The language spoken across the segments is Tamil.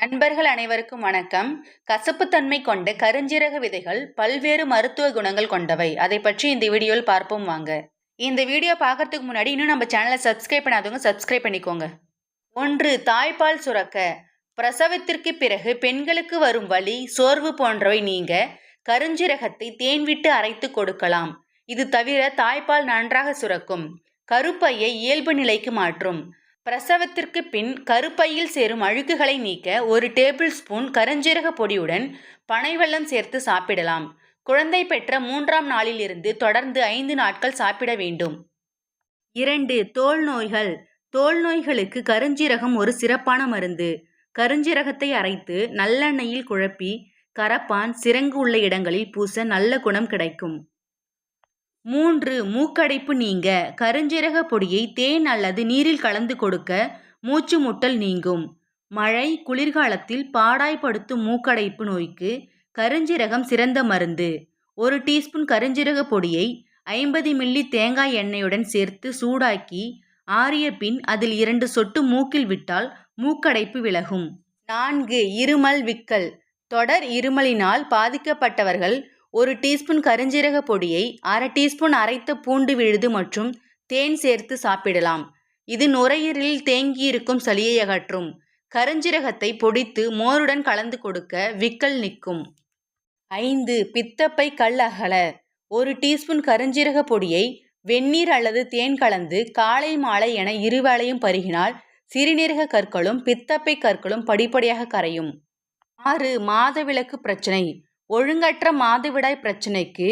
நண்பர்கள் அனைவருக்கும் வணக்கம். கசப்புத்தன்மை கொண்ட கருஞ்சீரக விதைகள் பல்வேறு மருத்துவ குணங்கள் கொண்டவை. அதை பற்றி இந்த வீடியோவில் பார்ப்போம் வாங்க. இந்த வீடியோ பார்க்கறதுக்கு முன்னாடி இன்னும் நம்ம சேனலை சப்ஸ்கிரைப் பண்ணாதவங்க சப்ஸ்கிரைப் பண்ணிக்கோங்க. 1. தாய்ப்பால் சுரக்க. பிரசவத்திற்கு பிறகு பெண்களுக்கு வரும் வலி, சோர்வு போன்றவை நீங்க கருஞ்சீரகத்தை தேன் விட்டு அரைத்து கொடுக்கலாம். இது தவிர தாய்ப்பால் நன்றாக சுரக்கும். கருப்பையை இயல்பு நிலைக்கு மாற்றும். பிரசவத்திற்கு பின் கருப்பையில் சேரும் அழுக்குகளை நீக்க 1 டேபிள் ஸ்பூன் கருஞ்சீரக பொடியுடன் பனை வெல்லம் சேர்த்து சாப்பிடலாம். குழந்தை பெற்ற 3ஆம் நாளிலிருந்து தொடர்ந்து 5 நாட்கள் சாப்பிட வேண்டும். 2. தோல் நோய்கள். தோல் நோய்களுக்கு கருஞ்சீரகம் ஒரு சிறப்பான மருந்து. கருஞ்சீரகத்தை அரைத்து நல்லெண்ணெயில் குழப்பி கரப்பான், சிரங்கு உள்ள இடங்களில் பூச நல்ல குணம் கிடைக்கும். 3. மூக்கடைப்பு நீங்க. கருஞ்சீரக பொடியை தேன் அல்லது நீரில் கலந்து கொடுக்க மூச்சு முட்டல் நீங்கும். மழை, குளிர்காலத்தில் பாடாய்படுத்தும் மூக்கடைப்பு நோய்க்கு கருஞ்சீரகம் சிறந்த மருந்து. 1 டீஸ்பூன் கருஞ்சீரக பொடியை 50 மில்லி தேங்காய் எண்ணெயுடன் சேர்த்து சூடாக்கி ஆறிய பின் அதில் 2 சொட்டு மூக்கில் விட்டால் மூக்கடைப்பு விலகும். 4. இருமல், விக்கல். தொடர் இருமலினால் பாதிக்கப்பட்டவர்கள் 1 டீஸ்பூன் கருஞ்சீரக பொடியை 1/2 டீஸ்பூன் அரைத்த பூண்டு விழுது மற்றும் தேன் சேர்த்து சாப்பிடலாம். இது நுரையீரலில் தேங்கியிருக்கும் சளியை அகற்றும். கருஞ்சீரகத்தை பொடித்து மோருடன் கலந்து கொடுக்க விக்கல் நிற்கும். 5. பித்தப்பை கல் அகல. 1 டீஸ்பூன் கருஞ்சீரக பொடியை வெந்நீர் அல்லது தேன் கலந்து காலை மாலை என இருவேளையும் பருகினால் சிறுநீரக கற்களும் பித்தப்பை கற்களும் படிப்படியாக கரையும். 6. மாதவிலக்கு பிரச்சனை. ஒழுங்கற்ற மாதவிடாய் பிரச்சனைக்கு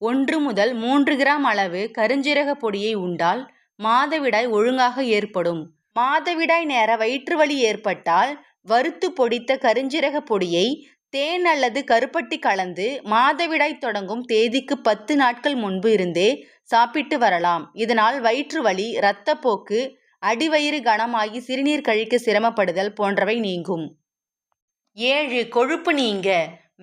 1 முதல் 3 கிராம் அளவு கருஞ்சீரக பொடியை உண்டால் மாதவிடாய் ஒழுங்காக ஏற்படும். மாதவிடாய் நேர வயிற்று வலி ஏற்பட்டால் வறுத்து பொடித்த கருஞ்சீரக பொடியை தேன் அல்லது கருப்பட்டி கலந்து மாதவிடாய் தொடங்கும் தேதிக்கு 10 நாட்கள் முன்பு இருந்தே சாப்பிட்டு வரலாம். இதனால் வயிற்று வலி, இரத்தப்போக்கு, அடிவயிறு கனமாகி சிறுநீர் கழிக்க சிரமப்படுதல் போன்றவை நீங்கும். 7. கொழுப்பு நீங்க.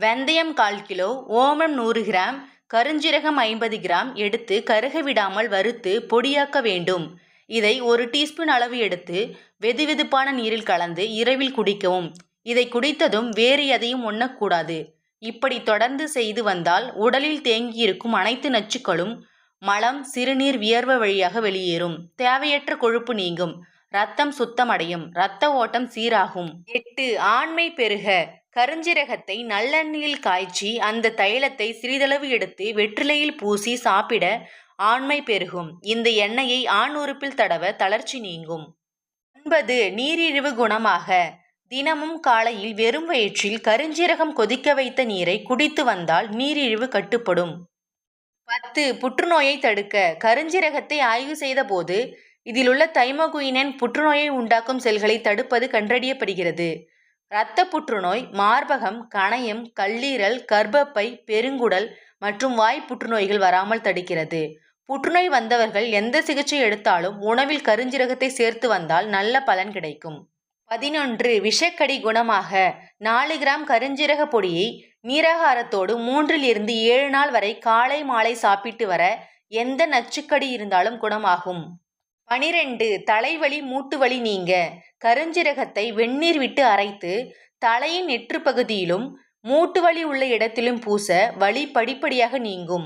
வெந்தயம் 1/4 கிலோ, ஓமம் 100 கிராம், கருஞ்சீரகம் 50 கிராம் எடுத்து கருக விடாமல் வறுத்து பொடியாக்க வேண்டும். இதை 1 டீஸ்பூன் அளவு எடுத்து வெதுவெதுப்பான நீரில் கலந்து இரவில் குடிக்கவும். இதை குடித்ததும் வேறு எதையும் உண்ணக்கூடாது. இப்படி தொடர்ந்து செய்து வந்தால் உடலில் தேங்கியிருக்கும் அனைத்து நச்சுக்களும் மலம், சிறுநீர், வியர்வை வழியாக வெளியேறும். தேவையற்ற கொழுப்பு நீங்கும். இரத்தம் சுத்தமடையும். இரத்த ஓட்டம் சீராகும். 8. ஆண்மை பெருக. கருஞ்சீரகத்தை நல்லெண்ணெயில் காய்ச்சி அந்த தைலத்தை சிறிதளவு எடுத்து வெற்றிலையில் பூசி சாப்பிட ஆண்மை பெருகும். இந்த எண்ணெயை ஆண் உறுப்பில் தடவ தளர்ச்சி நீங்கும். 9. நீரிழிவு குணமாக. தினமும் காலையில் வெறும் வயிற்றில் கருஞ்சீரகம் கொதிக்க வைத்த நீரை குடித்து வந்தால் நீரிழிவு கட்டுப்படும். 10. புற்றுநோயை தடுக்க. கருஞ்சீரகத்தை ஆய்வு செய்த போது இதிலுள்ள தைமோகுயினன் புற்றுநோயை உண்டாக்கும் செல்களை தடுப்பது கண்டறியப்படுகிறது. இரத்த புற்றுநோய், மார்பகம், கணையம், கல்லீரல், கர்ப்பப்பை, பெருங்குடல் மற்றும் வாய் புற்றுநோய்கள் வராமல் தடுக்கிறது. புற்றுநோய் வந்தவர்கள் எந்த சிகிச்சை எடுத்தாலும் உணவில் கருஞ்சீரகத்தை சேர்த்து வந்தால் நல்ல பலன் கிடைக்கும். 11. விஷக்கடி குணமாக. 4 கிராம் கருஞ்சீரக பொடியை நீராகாரத்தோடு 3 இருந்து 7 நாள் வரை காலை மாலை சாப்பிட்டு வர எந்த நச்சுக்கடி இருந்தாலும் குணமாகும். 12. தலைவலி, மூட்டு வலி நீங்க. கருஞ்சீரகத்தை வெந்நீர் விட்டு அரைத்து தலையின் நெற்று பகுதியிலும் மூட்டு வலி உள்ள இடத்திலும் பூச வலி படிப்படியாக நீங்கும்.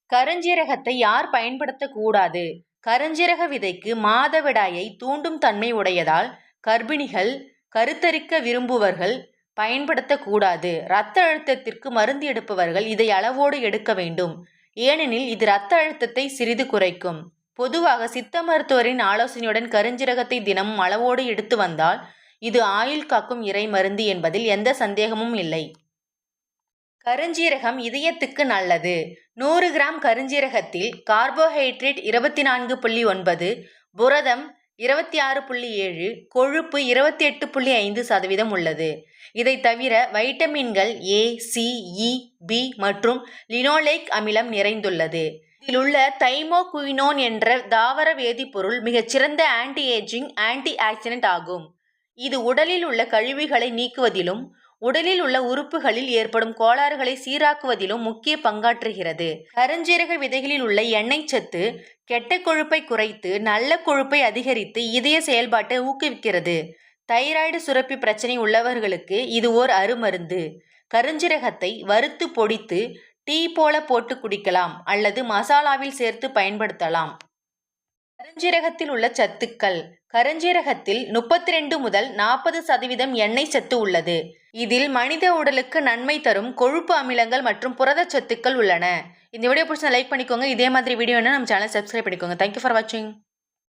கருஞ்சீரகத்தை யார் பயன்படுத்தக்கூடாது? கருஞ்சீரக விதைக்கு மாதவிடாயை தூண்டும் தன்மை உடையதால் கர்ப்பிணிகள், கருத்தரிக்க விரும்புவர்கள் பயன்படுத்தக்கூடாது. இரத்த அழுத்தத்திற்கு மருந்து எடுப்பவர்கள் இதை அளவோடு எடுக்க வேண்டும். ஏனெனில் இது இரத்த அழுத்தத்தை சிறிது குறைக்கும். பொதுவாக சித்த மருத்துவரின் ஆலோசனையுடன் கருஞ்சீரகத்தை தினமும் அளவோடு எடுத்து வந்தால் இது ஆயுள் காக்கும் இறை மருந்து என்பதில் எந்த சந்தேகமும் இல்லை. கருஞ்சீரகம் இதயத்துக்கு நல்லது. 100 கிராம் கருஞ்சீரகத்தில் கார்போஹைட்ரேட் 24.9, புரதம் 26.7, கொழுப்பு 28.5% உள்ளது. இதை தவிர வைட்டமின்கள் ஏ, சி, இ, பி மற்றும் லினோலேக் அமிலம் நிறைந்துள்ளது. இதிலுள்ள தைமோகுயினோன் என்ற தாவர வேதிப்பொருள் மிகச்சிறந்த ஆன்டி ஏஜிங் ஆன்டி ஆக்சிடென்ட் ஆகும். இது உடலில் உள்ள கழிவுகளை நீக்குவதிலும் உடலில் உள்ள உறுப்புகளில் ஏற்படும் கோளாறுகளை சீராக்குவதிலும் முக்கிய பங்காற்றுகிறது. கருஞ்சீரக விதைகளில் உள்ள எண்ணெய் சத்து கெட்ட கொழுப்பை குறைத்து நல்ல கொழுப்பை அதிகரித்து இதய செயல்பாட்டை ஊக்குவிக்கிறது. தைராய்டு சுரப்பி பிரச்சனை உள்ளவர்களுக்கு இது ஓர் அருமருந்து. கருஞ்சீரகத்தை வறுத்து பொடித்து டீ போல போட்டு குடிக்கலாம் அல்லது மசாலாவில் சேர்த்து பயன்படுத்தலாம். கருஞ்சீரகத்தில் உள்ள சத்துக்கள். கருஞ்சீரகத்தில் 32 முதல் 40% எண்ணெய் சத்து உள்ளது. இதில் மனித உடலுக்கு நன்மை தரும் கொழுப்பு அமிலங்கள் மற்றும் புரதச் சத்துக்கள் உள்ளன. இந்த வீடியோ பிடிச்சா லைக் பண்ணிக்கோங்க. இதே மாதிரி வீடியோ நம்ம சேனல் சப்ஸ்கிரைப் பண்ணிக்கோங்க. தேங்க்யூ ஃபார் வாட்சிங்.